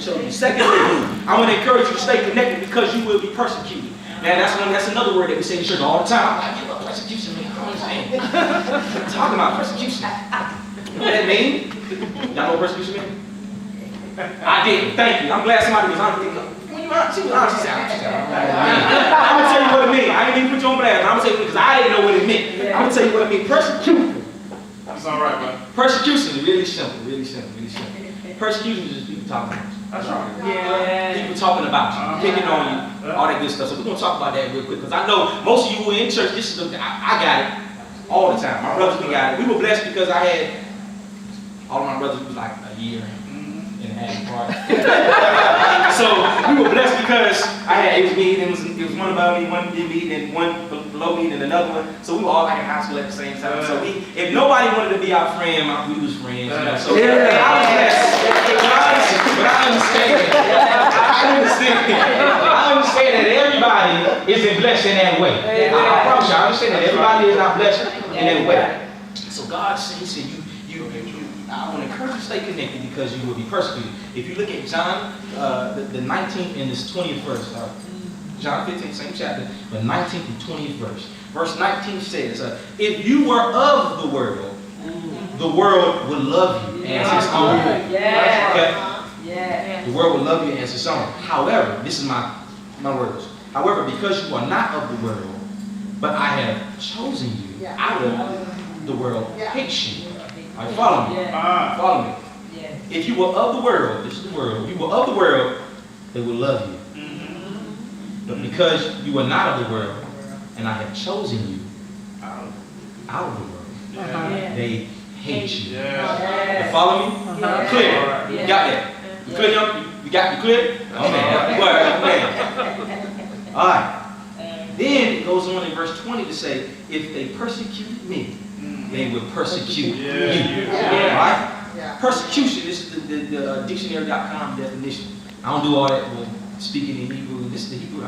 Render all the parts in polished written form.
chose you. Secondly, I want to encourage you to stay connected because you will be persecuted. Now, that's another word that we say in church all the time. I give up persecution, man. I don't understand. I'm talking about persecution. You know what that means? Y'all know what persecution means? I didn't. Thank you. I'm glad somebody was honest. When you honest, she was honest. She said, I'm going to tell you what it means. I ain't even put you on blast. I'm going to tell you because I didn't know what it meant. I'm going to tell you what it means. Persecution. That's all right, man. Persecution is really simple. Really simple. Really simple. Persecution is just people talking about you. That's right. Yeah. People talking about you, picking on you, all that good stuff. So we're going to talk about that real quick because I know most of you who are in church, this is I got it all the time. My brothers, we got it. We were blessed because I had all of my brothers was like a year and a half apart. So we were blessed because it was me, and it was one above me, one below me, and one below me, and another one. So we were all like in high school at the same time. So if nobody wanted to be our friend, we was friends. You know? So I was blessed. But I understand that everybody isn't blessed in that way. I promise you, I understand that everybody is not blessed in that way. So God said, He said, I want to encourage you to stay connected because you will be persecuted. If you look at John, the 19th and this 20th verse, John 15, same chapter, but 19th and 20th verse. Verse 19 says, if you were of the world would love you as its own. Okay? The world will love you as its own. However, this is my words. However, because you are not of the world, but I have chosen you out of the world, hates you. All right, follow me. Follow me. If you were of the world, this is the world. If you were of the world, they will love you. But because you are not of the world, and I have chosen you out of the world, they hate you. You follow me? Clear. You got that? You clear? You got me clear? Oh man. All right. Then it goes on in verse 20 to say, if they persecuted me, they will persecute you. Right? Persecution, this is the dictionary.com definition. I don't do all that speaking in Hebrew. This is the Hebrew.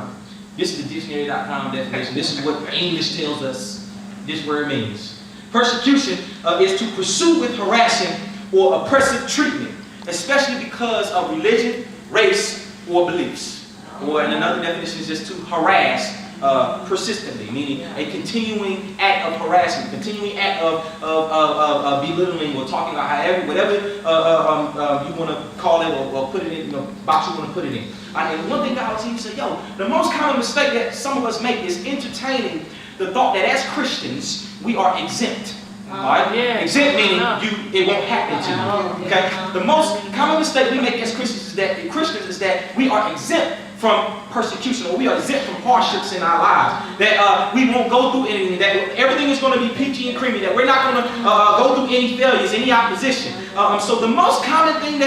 This is the dictionary.com definition. This is what English tells us this word means. Persecution is to pursue with harassing or oppressive treatment, especially because of religion, race, or beliefs. Or in another definition is just to harass persistently, meaning a continuing act of harassment, continuing act of belittling or talking about whatever you want to call it or put it in, box you want to put it in. And one thing I would teach, the most common mistake that some of us make is entertaining the thought that as Christians we are exempt. Right? Exempt meaning it won't happen to you. Okay? The most common mistake we make as Christians is that we are exempt from persecution, or we are exempt from hardships in our lives. That we won't go through anything. That everything is going to be peachy and creamy. That we're not going to go through any failures, any opposition. So the most common thing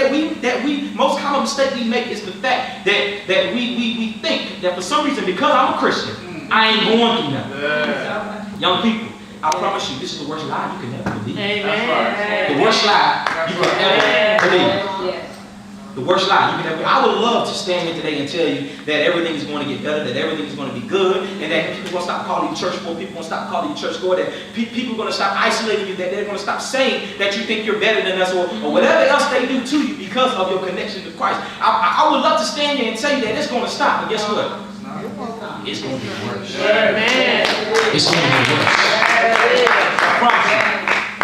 most common mistake we make is the fact that we think that for some reason, because I'm a Christian, I ain't going through nothing. Young people, I promise you, this is the worst lie you can ever believe. Amen. The worst lie you can ever believe. Yes. The worst lie you can ever. I would love to stand here today and tell you that everything is going to get better, that everything is going to be good, and that people are going to stop calling you church boy, people are going to stop calling you church goer, that people are going to stop isolating you, that they're going to stop saying that you think you're better than us, or whatever else they do to you because of your connection to Christ. I would love to stand here and tell you that it's going to stop, but guess what? It's going to get worse. Amen. It's going to get worse. I promise you.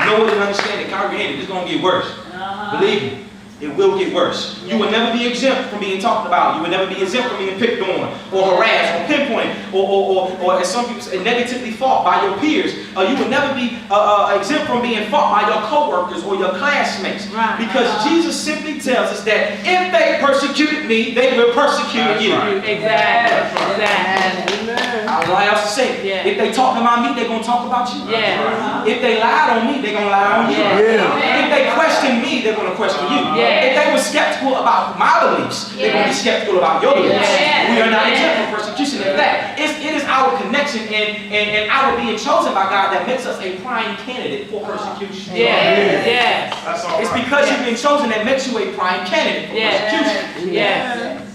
Know it and understand it. Comprehend it. It's going to get worse. Believe me. It will get worse. You will never be exempt from being talked about. You will never be exempt from being picked on, or harassed, or pinpointed, or as some people say, negatively fought by your peers. You will never be exempt from being fought by your co-workers or your classmates. Because Jesus simply tells us that if they persecuted me, they will persecute you. Exactly. I don't know how else to say it. If they talk about me, they're going to talk about you. If they lied on me, they're going to lie on you. If they question me, they're going to question you. If they were skeptical about my beliefs, they're going to be skeptical about your beliefs. We are not exempt from persecution. In fact, it is our connection and our being chosen by God that makes us a prime candidate for persecution. That's all right. It's because you've been chosen that makes you a prime candidate for persecution.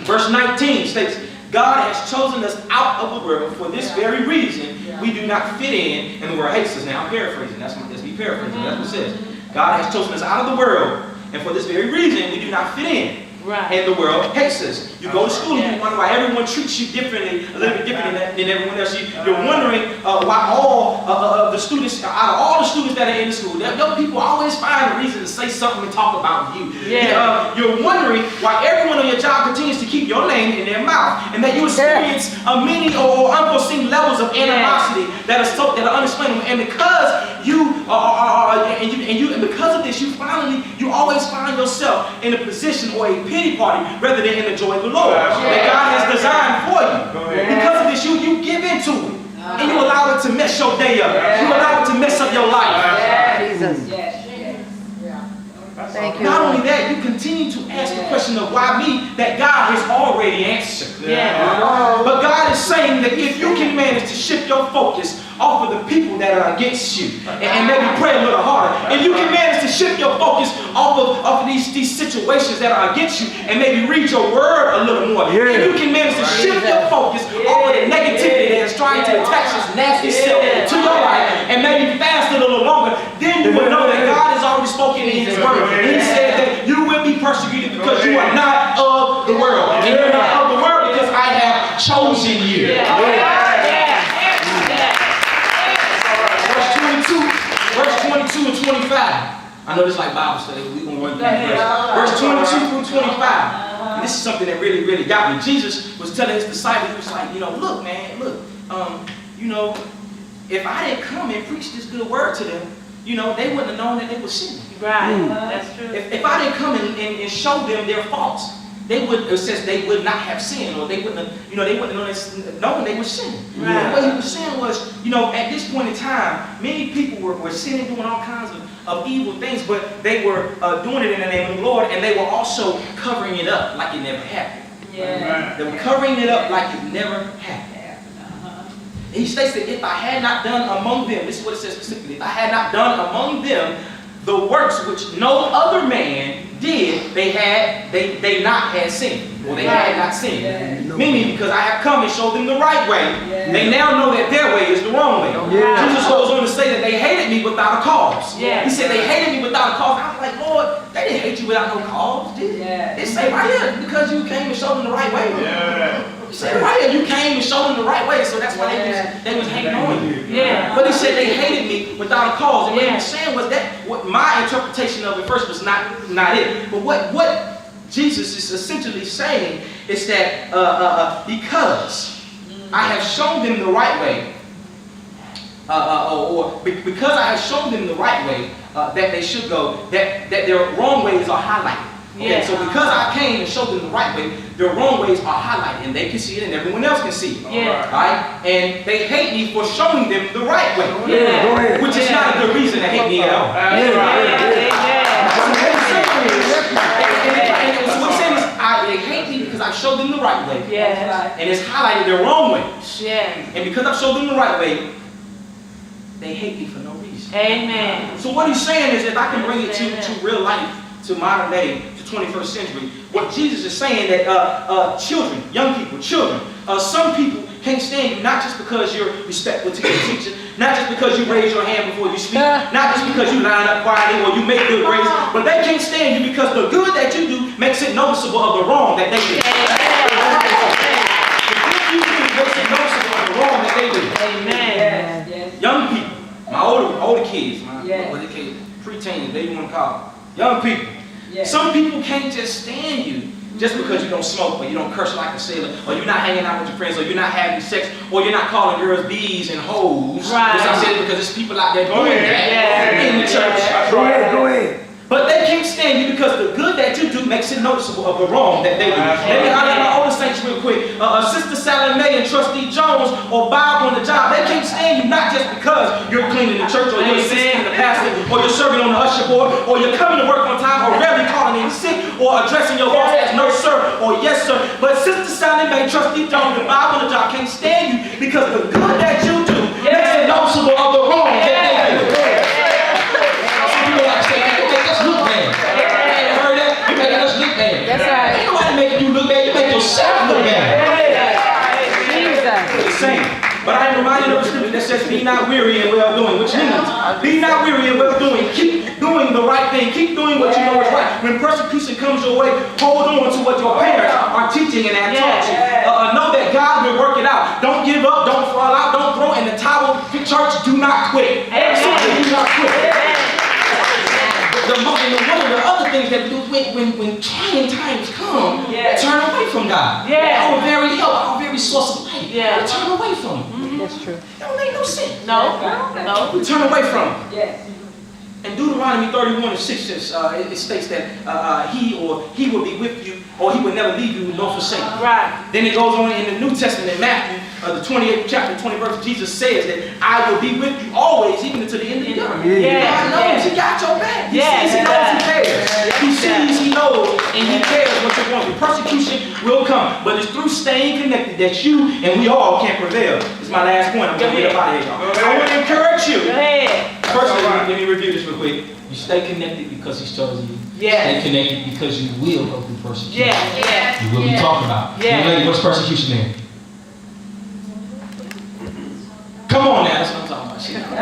Verse 19 states, God has chosen us out of the world for this very reason. We do not fit in, and the world hates us. Now I'm paraphrasing. That's me paraphrasing. That's what it says. God has chosen us out of the world, and for this very reason, we do not fit in. And the world hates us. You go to school and you wonder why everyone treats you differently, a little bit different than everyone else. You're wondering why all of the students, out of all the students that are in the school, young people always find a reason to say something and talk about you. You're wondering why everyone on your job continues to keep your name in their mouth, and that you experience many or unforeseen levels of animosity that are unexplainable. And because because of this, you always find yourself in a position or a pity party rather than in the joy of the Lord that God has designed for you. Because of this, you give into it. And you allow it to mess your day up. You allow it to mess up your life. Jesus. Thank you. Not only that, you continue to ask the question of why me, that God has already answered. But God is saying that if you can manage to shift your focus off of the people that are against you and maybe pray a little harder, if you can manage to shift your focus off of these situations that are against you and maybe read your word a little more, if you can manage to shift your focus off of the negativity that is trying to attach its nasty self to your life and maybe fast a little longer, then you will know that God has already spoken in His word. He said that you will be persecuted because you are not of the world. And you're not of the world because I have chosen you. Verse 22 and 25. I know this is like Bible study, but we're going to run through this. Verse 22 through 25. And this is something that really, really got me. Jesus was telling His disciples, He was like, look, man, if I didn't come and preach this good word to them, they wouldn't have known that they were sinning. Right, that's true. If I didn't come and show them their faults, it says they would not have sinned, or they wouldn't have, they wouldn't have known they were sinning. Right. What He was saying was, at this point in time, many people were sinning, doing all kinds of evil things, but they were doing it in the name of the Lord, and they were also covering it up like it never happened. They were covering it up like it never happened. He states that if I had not done among them, this is what it says specifically, if I had not done among them the works which no other man did, they not had sinned, or they had not sinned. Meaning, because I have come and showed them the right way, they now know that their way is the wrong way. Jesus goes on to say that they hated me without a cause. He said they hated me without a cause. I was like, Lord, they didn't hate you without no cause, did they? They say right here, because you came and showed them the right way. He said right here, you came and showed them the right way, so that's why they was hating on you. But He said they hated me without a cause. And what He was saying was that, what my interpretation of it first was not it. But what Jesus is essentially saying is that because I have shown them the right way, because I have shown them the right way that they should go, that their wrong ways are highlighted. Okay, so because I came and showed them the right way, their wrong ways are highlighted, and they can see it, and everyone else can see it. Right? And they hate me for showing them the right way, which is not a good reason to hate me at all. What's saying is, they hate me because I showed them the right way, and it's highlighted their wrong ways. And because I showed them the right way, they hate me for no reason. Amen. So what He's saying is, if I can bring it to real life, to modern day, to 21st century, what Jesus is saying that children, young people, some people can't stand you, not just because you're respectful to your teacher, not just because you raise your hand before you speak, not just because you line up quietly or you make good grades, but they can't stand you because the good that you do makes it noticeable of the wrong that they do. The good you do makes it noticeable of the wrong that they do. Amen. Young people, my older kids, what they kids, preteens, they want to call them. Young people. Some people can't just stand you just because you don't smoke, or you don't curse like a sailor, or you're not hanging out with your friends, or you're not having sex, or you're not calling girls bees and hoes. Right. As I said, because there's people out there doing that in the church. Go ahead. But they can't stand you because the good that you do makes it noticeable of the wrong that they do. Let me highlight my older saints real quick. Sister Sally Mae and Trustee Jones, or Bob on the job, they can't stand you not just because you're cleaning the church, or you're assisting the pastor, or you're serving on the usher board, or you're coming to work on time, or rarely calling in sick, or addressing your boss as no sir, or yes sir. But Sister Sally Mae, Trustee Jones, and Bob on the job can't stand you because the good that you do makes it noticeable of the wrong that they do. Some people like to say, That's right. Ain't nobody making you look bad. You make yourself look bad. Jesus. It's the same. But I am reminded of the scripture that says, be not weary in well doing, which means, be not weary in well doing. Keep doing the right thing. Keep doing what you know is right. When persecution comes your way, hold on to what your parents are teaching and have taught you. Know that God will work it out. Don't give up. Don't fall out. Don't throw in the towel. Church, do not quit. Do not quit. One of the other things that do when trying times come, turn away from God. Our very help, our very source of life. Turn away from Him. That's true. That don't make no sense. No. We turn away from Him. Yes. In Deuteronomy 31:6 it states that he will be with you, or He will never leave you nor forsake you. Right. Then it goes on in the New Testament in Matthew, the 28th chapter, 20 verse, Jesus says that I will be with you always, even to the end of the earth. God knows He got your back. He sees, He knows, He cares. He sees, He knows, and He cares what you're going through. Persecution will come, but it's through staying connected that you and we all can prevail. This is my last point. I'm going to get up out of here, y'all. I want to encourage you. Go ahead. First, let me review this real quick. You stay connected because He's chosen you. Stay connected because you will go through persecution. You will be talked about. Lady, what's persecution then? Come on now, that's what I'm talking about. She got it.